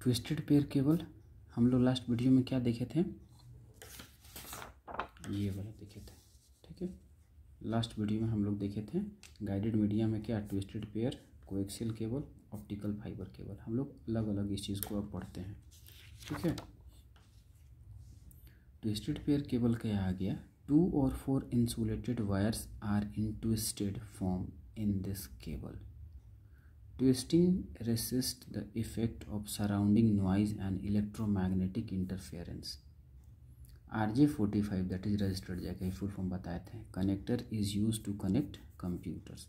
Twisted pair cable हम लोग last video में क्या देखे थे, ये वाला देखे थे। ठीक है, लास्ट वीडियो में हम लोग देखे थे गाइडेड मीडिया में क्या, twisted pair, coaxial cable, optical fibre cable. हम लोग अलग अलग इस चीज़ को अब पढ़ते हैं। ठीक है, ट्विस्टेड पेयर केबल क्या आ गया, 2 or 4 insulated wires are in twisted form in this cable. Twisting resists the effect of surrounding noise and electromagnetic interference. RJ45 that is registered जगह फुल फॉर्म बताए थे। Connector is use to connect computers.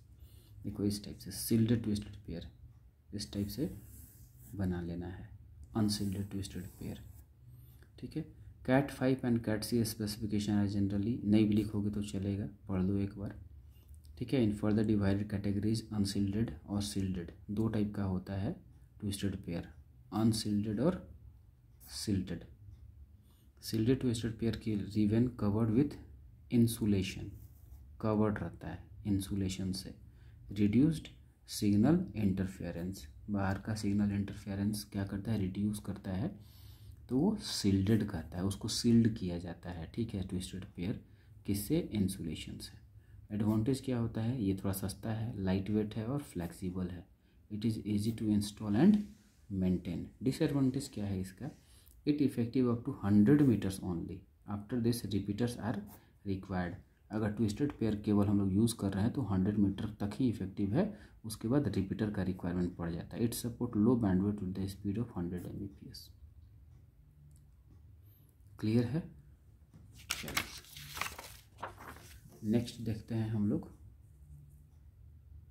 देखो इस type से shielded twisted pair इस type से बना लेना है, अनसील्ड ट्विस्टेड पेयर। ठीक है, cat 5 and cat C specification है जनरली, नहीं भी लिखोगे तो चलेगा, पढ़ लो एक बार। ठीक है, in further divided categories unshielded और सील्डेड, दो टाइप का होता है ट्विस्टेड पेयर, अनसील्डेड और सील्डेड। सील्डेड ट्विस्टेड पेयर की ribbon covered with insulation, covered रहता है इंसुलेशन से, रिड्यूस्ड सिग्नल इंटरफेरेंस, बाहर का सिग्नल इंटरफेरेंस क्या करता है, रिड्यूस करता है, तो वो सील्डेड कहता है, उसको सील्ड किया जाता है। ठीक है, ट्विस्टेड पेयर किससे, इंसुलेशन से। एडवांटेज क्या होता है, ये थोड़ा सस्ता है, लाइट वेट है और फ्लेक्सिबल है। It is easy to install and maintain. Disadvantage क्या है इसका, it effective up to 100 metres only, after this repeaters are required. अगर ट्विस्टेड पेयर केबल हम लोग यूज़ कर रहे हैं तो 100 मीटर तक ही इफेक्टिव है, उसके बाद रिपीटर का रिक्वायरमेंट पड़ जाता है। It support low bandwidth with the speed of 100 Mbps। Clear है। चलो नेक्स्ट देखते हैं हम लोग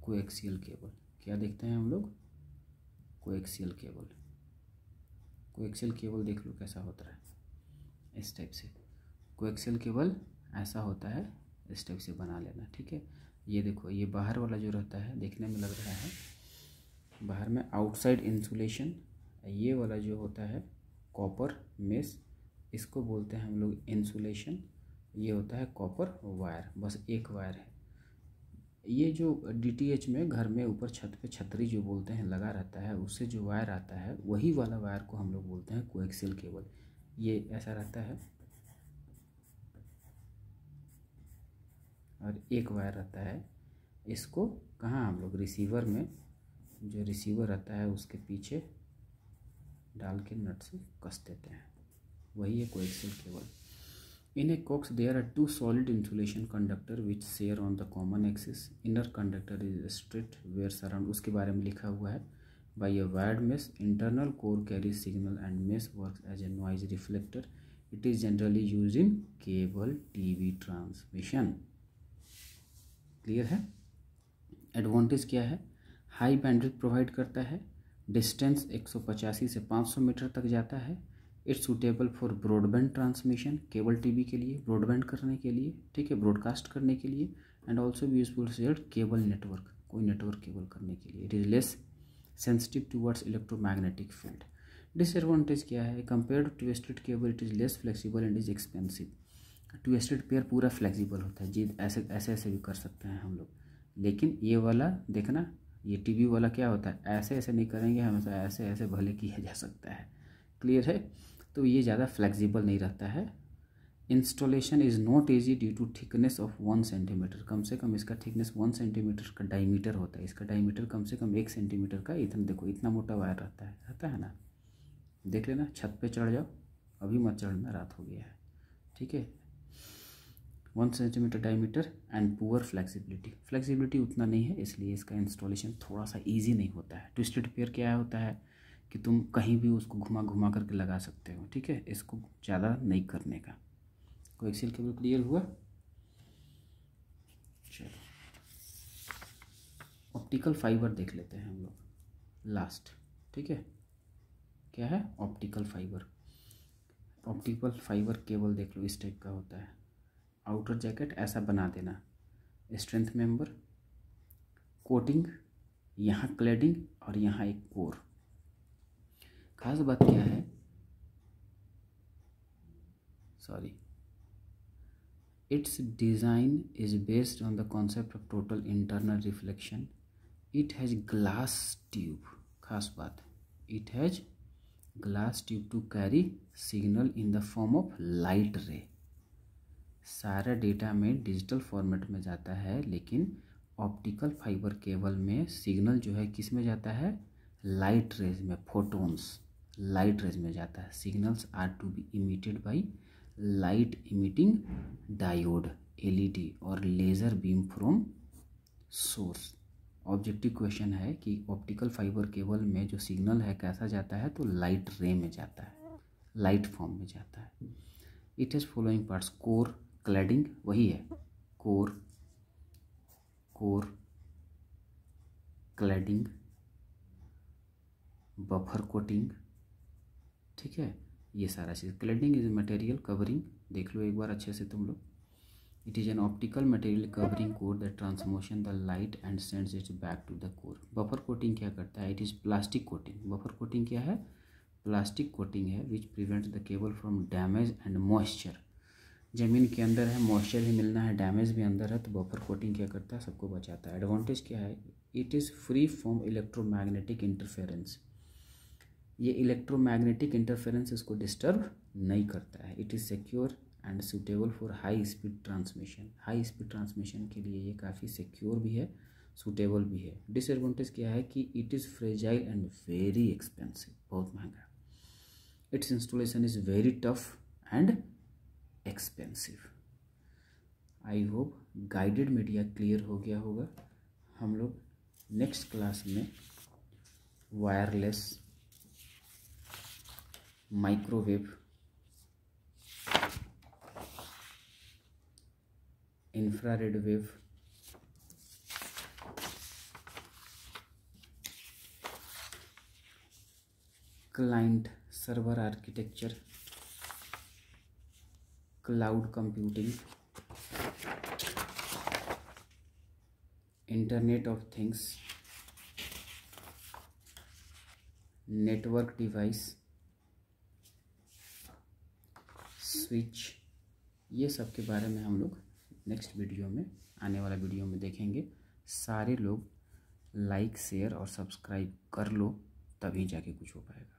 कोएक्सियल केबल। क्या देखते हैं हम लोग, कोएक्सियल केबल। कोएक्सियल केबल देख लो कैसा होता है, इस टाइप से। कोएक्सियल केबल ऐसा होता है, इस टाइप से बना लेना। ठीक है, ये देखो, ये बाहर वाला जो रहता है देखने में लग रहा है बाहर में आउटसाइड इंसुलेशन, ये वाला जो होता है कॉपर मेश, इसको बोलते हैं हम लोग इंसुलेशन। ये होता है कॉपर वायर, बस एक वायर है। ये जो DTH में घर में ऊपर छत पे छतरी जो बोलते हैं लगा रहता है, उससे जो वायर आता है वही वाला वायर को हम लोग बोलते हैं कोएक्सियल केबल। ये ऐसा रहता है और एक वायर रहता है, इसको कहाँ हम लोग रिसीवर में, जो रिसीवर रहता है उसके पीछे डाल के नट से कस देते हैं, वही है coaxial cable. In a coax there are two solid insulation conductor which share on the common axis. Inner conductor is straight where surround, उसके बारे में लिखा हुआ है, by a wired mesh. Internal core carries signal and mesh works as a noise reflector. It is generally used in cable TV transmission. Clear है। Advantage क्या है, high bandwidth provide करता है, डिस्टेंस 185 से 500 मीटर तक जाता है। It's suitable for broadband transmission, cable TV के लिए, ब्रॉडबैंड करने के लिए, ठीक है, ब्रॉडकास्ट करने के लिए, एंड ऑल्सो भी यूजफुल शेयर केबल नेटवर्क, कोई नेटवर्क केबल करने के लिए। It is less sensitive towards electromagnetic field. Disadvantage क्या है, compare to twisted cable it is less flexible and is expensive. Twisted pair पूरा फ्लेक्सिबल होता है जी, ऐसे ऐसे ऐसे भी कर सकते हैं हम लोग, लेकिन ये वाला देखना, ये टीवी वाला क्या होता है, ऐसे ऐसे नहीं करेंगे, हमेशा ऐसे ऐसे भले किया जा सकता है। क्लियर है, तो ये ज़्यादा फ्लेक्सिबल नहीं रहता है। Installation is not easy due to thickness of 1 centimetre, कम से कम इसका थिकनेस 1 सेंटीमीटर का डायमीटर होता है, इसका डायमीटर कम से कम 1 सेंटीमीटर का। इतना देखो, इतना मोटा वायर रहता है ना, देख लेना, छत पे चढ़ जाओ, अभी मत चढ़ना, रात हो गया है। ठीक है, 1 centimetre diameter and poor flexibility, flexibility उतना नहीं है, इसलिए इसका इंस्टॉलेशन थोड़ा सा ईजी नहीं होता है। ट्विस्टेड पेयर क्या होता है कि तुम कहीं भी उसको घुमा घुमा करके लगा सकते हो। ठीक है, इसको ज़्यादा नहीं करने का। कोएक्सियल केबल क्लियर हुआ। चलो ऑप्टिकल फाइबर देख लेते हैं हम लोग लास्ट। ठीक है, क्या है, optical fibre. Optical fibre cable देख लो, इस टाइप का होता है। आउटर जैकेट ऐसा बना देना, स्ट्रेंथ मेंबर, कोटिंग, यहाँ क्लैडिंग और यहाँ एक कोर। खास बात क्या है, sorry, its design is based on the concept of total internal reflection. It has glass tube, खास बात, it has glass tube to carry signal in the form of light ray. सारा डेटा में digital format में जाता है, लेकिन optical fibre cable में signal जो है किस में जाता है, लाइट रेज में, फोटोन्स लाइट रेज में जाता है। Signals are to be emitted by light emitting diode LED और laser beam from source. Objective question है कि ऑप्टिकल फाइबर केबल में जो सिग्नल है कैसा जाता है, तो लाइट रे में जाता है, लाइट फॉर्म में जाता है। It has following parts, core, cladding वही है, कोर क्लैडिंग, बफर कोटिंग, ठीक है, ये सारा चीज़। क्लैडिंग इज मटेरियल कवरिंग, देख लो एक बार अच्छे से तुम लोग। It is an optical material covering core that transmission the light and sends it back to the core. Buffer coating क्या करता है, it is plastic coating. Buffer coating क्या है, प्लास्टिक कोटिंग है which prevents the cable from damage and moisture. ज़मीन के अंदर है, मॉइस्चर भी मिलना है, डैमेज भी अंदर है, तो बफर कोटिंग क्या करता है, सबको बचाता है। एडवांटेज क्या है, it is free from electromagnetic interference. ये इलेक्ट्रोमैग्नेटिक इंटरफेरेंस इसको डिस्टर्ब नहीं करता है। It is secure and suitable for high speed transmission. High speed transmission के लिए ये काफ़ी सिक्योर भी है, सूटेबल भी है। डिसएडवांटेज क्या है कि it is fragile and very expensive, बहुत महंगा। It's installation is very tough and expensive. I hope guided media clear हो गया होगा। हम लोग नेक्स्ट क्लास में wireless, microwave, infrared wave, client server architecture, cloud computing, internet of things, network device, switch, ये सब के बारे में हम लोग नेक्स्ट वीडियो में, आने वाला वीडियो में देखेंगे। सारे लोग लाइक, शेयर और सब्सक्राइब कर लो, तभी जाके कुछ हो पाएगा।